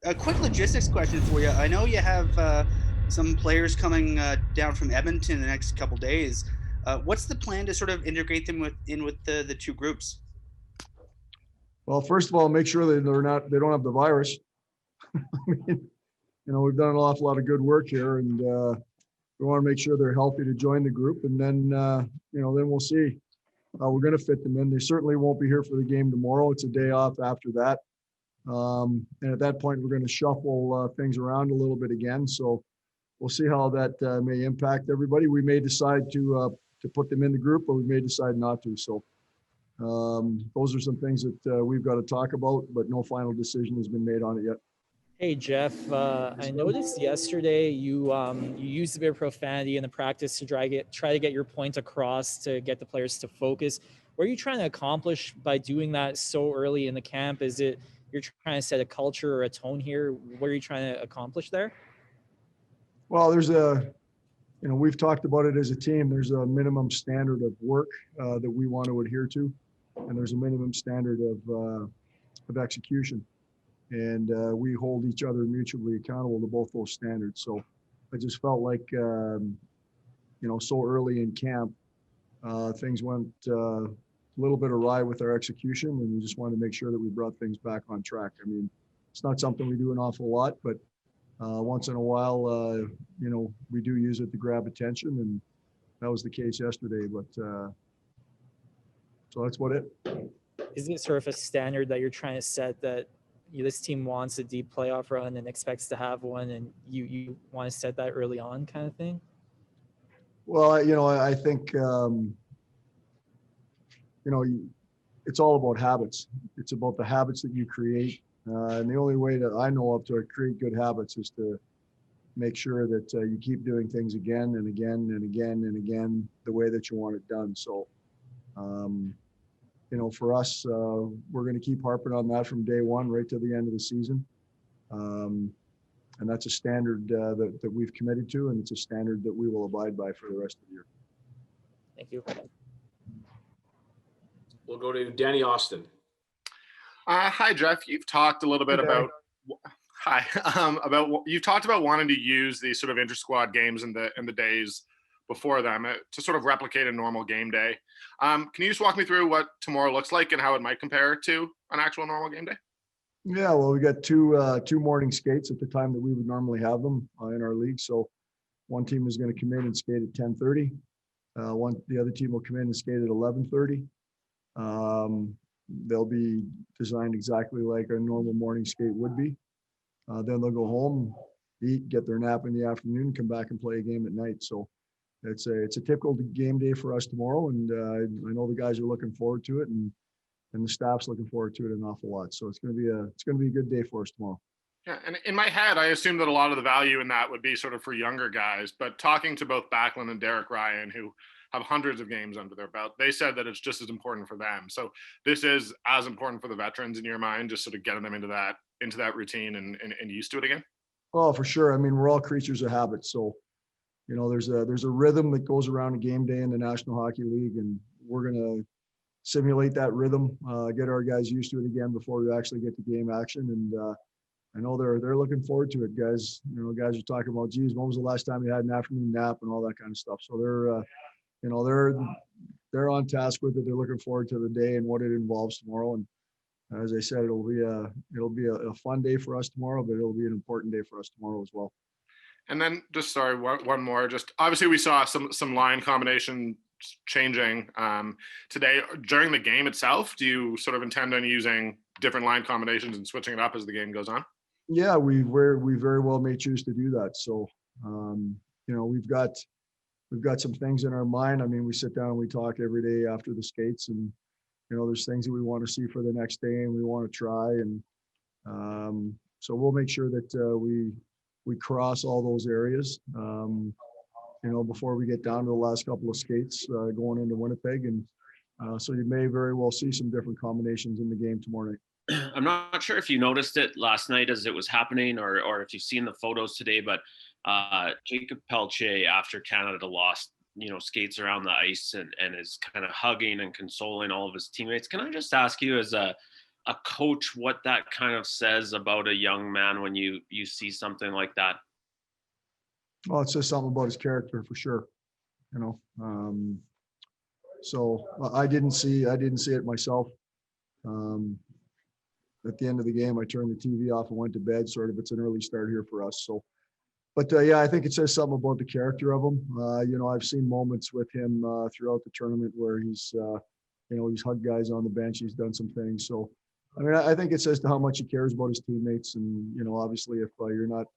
A quick logistics question for you. I know you have some players coming down from Edmonton in the next couple days. What's the plan to sort of integrate them with the two groups? Well, first of all, make sure that they don't have the virus. I mean, we've done an awful lot of good work here, and we want to make sure they're healthy to join the group, and then then we'll see how we're going to fit them in. They certainly won't be here for the game tomorrow. It's a day off after that, and at that point, we're going to shuffle things around a little bit again. So we'll see how that may impact everybody. We may decide to put them in the group, but we may decide not to. So those are some things that we've got to talk about, but no final decision has been made on it yet. Hey Geoff, I noticed yesterday you used a bit of profanity in the practice to try to get your point across to get the players to focus. What are you trying to accomplish by doing that so early in the camp? Is it you're trying to set a culture or a tone here? What are you trying to accomplish there? Well, we've talked about it as a team. There's a minimum standard of work that we want to adhere to, and there's a minimum standard of execution. And we hold each other mutually accountable to both those standards. So I just felt like, so early in camp, things went a little bit awry with our execution, and we just wanted to make sure that we brought things back on track. I mean, it's not something we do an awful lot, but once in a while, we do use it to grab attention, and that was the case yesterday. But so that's what it. Isn't it sort of a standard that you're trying to set that this team wants a deep playoff run and expects to have one, and you want to set that early on, kind of thing? Well, I think it's all about habits. It's about the habits that you create, and the only way that I know of to create good habits is to make sure that you keep doing things again and again and again and again the way that you want it done. So for us, we're going to keep harping on that from day one right to the end of the season. And that's a standard that we've committed to, and it's a standard that we will abide by for the rest of the year. Thank you. We'll go to Danny Austin. Hi, Geoff. You've talked a little bit about you've talked about wanting to use these sort of inter-squad games in the days before them to sort of replicate a normal game day. Can you just walk me through what tomorrow looks like and how it might compare to an actual normal game day? Yeah, well, we got two morning skates at the time that we would normally have them in our league. So one team is going to come in and skate at 10:30. The other team will come in and skate at 11:30. They'll be designed exactly like a normal morning skate would be. Then they'll go home, eat, get their nap in the afternoon, come back and play a game at night. So it's a typical game day for us tomorrow, and I know the guys are looking forward to it, and the staff's looking forward to it an awful lot. So it's going to be a good day for us tomorrow. Yeah, and in my head, I assume that a lot of the value in that would be sort of for younger guys. But talking to both Backlund and Derek Ryan, who have hundreds of games under their belt, they said that it's just as important for them. So this is as important for the veterans in your mind, just sort of getting them into that routine and used to it again. Oh, for sure. I mean, we're all creatures of habit. So, there's a rhythm that goes around a game day in the National Hockey League, and we're going to simulate that rhythm, get our guys used to it again before we actually get to game action. And I know they're looking forward to it, guys. Guys are talking about, geez, when was the last time you had an afternoon nap and all that kind of stuff. So they're on task with it. They're looking forward to the day and what it involves tomorrow. And as I said, it'll be a fun day for us tomorrow, but it'll be an important day for us tomorrow as well. And then one more. Just obviously we saw some line combination changing today during the game itself. Do you sort of intend on using different line combinations and switching it up as the game goes on? Yeah, we very well may choose to do that. So we've got some things in our mind. I mean, we sit down and we talk every day after the skates, and there's things that we want to see for the next day and we want to try, and so we'll make sure that we cross all those areas before we get down to the last couple of skates going into Winnipeg. And so you may very well see some different combinations in the game tomorrow night. I'm not sure if you noticed it last night as it was happening or if you've seen the photos today, but Jacob Pelche, after Canada lost, skates around the ice and is kind of hugging and consoling all of his teammates. Can I just ask you, as a a coach, what that kind of says about a young man when you see something like that? Well, it says something about his character for sure, you know. So I didn't see it myself. At the end of the game, I turned the TV off and went to bed. Sort of, it's an early start here for us. So, but yeah, I think it says something about the character of him. You know, I've seen moments with him throughout the tournament where he's, you know, he's hugged guys on the bench. He's done some things. So, I mean, I think it says to how much he cares about his teammates. And you know, obviously, if you're not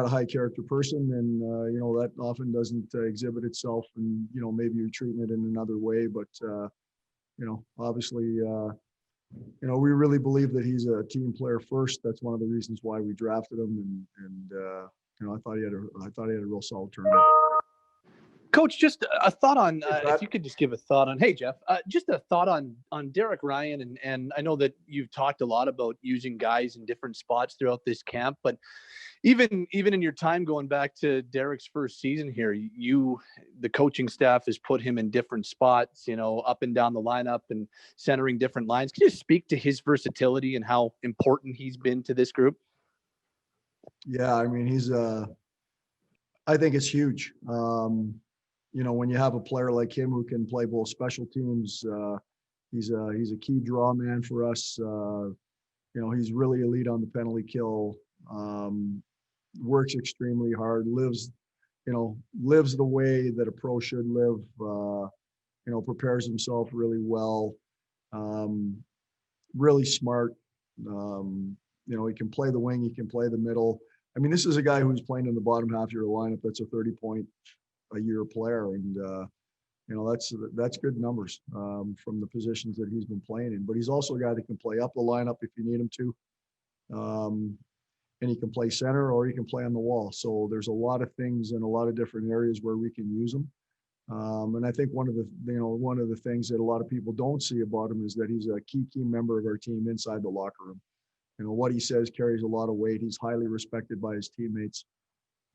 a high character person, then you know that often doesn't exhibit itself, and you know maybe you're treating it in another way. But you know, obviously, you know, we really believe that he's a team player first. That's one of the reasons why we drafted him, and you know, I thought he had a real solid tournament. Coach, just a thought on Hey, if Brad. you could just give a thought on. Hey, Geoff, just a thought on Derek Ryan, and I know that you've talked a lot about using guys in different spots throughout this camp, but even in your time going back to Derek's first season here, the coaching staff has put him in different spots, you know, up and down the lineup and centering different lines. Can you speak to his versatility and how important he's been to this group? Yeah, I mean, I think it's huge. You know, when you have a player like him who can play both special teams, he's a key draw man for us. You know, he's really elite on the penalty kill. Works extremely hard. Lives the way that a pro should live. You know, prepares himself really well. Really smart. You know, he can play the wing. He can play the middle. I mean, this is a guy who's playing in the bottom half of your lineup. That's a 30-point a year player, and you know that's good numbers from the positions that he's been playing in. But he's also a guy that can play up the lineup if you need him to, and he can play center or he can play on the wall. So there's a lot of things in a lot of different areas where we can use him. And I think one of the things that a lot of people don't see about him is that he's a key member of our team inside the locker room. You know, what he says carries a lot of weight. He's highly respected by his teammates.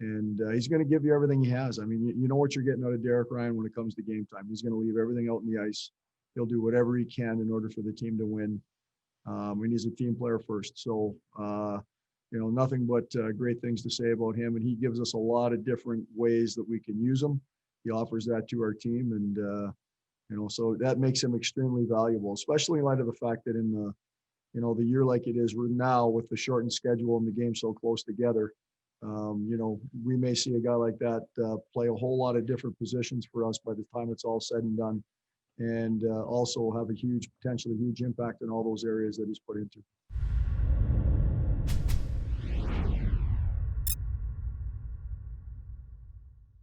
And he's going to give you everything he has. I mean, you know what you're getting out of Derek Ryan when it comes to game time. He's going to leave everything out in the ice. He'll do whatever he can in order for the team to win. And he's a team player first. So, you know, nothing but great things to say about him. And he gives us a lot of different ways that we can use him. He offers that to our team. And, you know, so that makes him extremely valuable, especially in light of the fact that in the year like it is now with the shortened schedule and the game so close together, you know, we may see a guy like that play a whole lot of different positions for us by the time it's all said and done, and also have a potentially huge impact in all those areas that he's put into.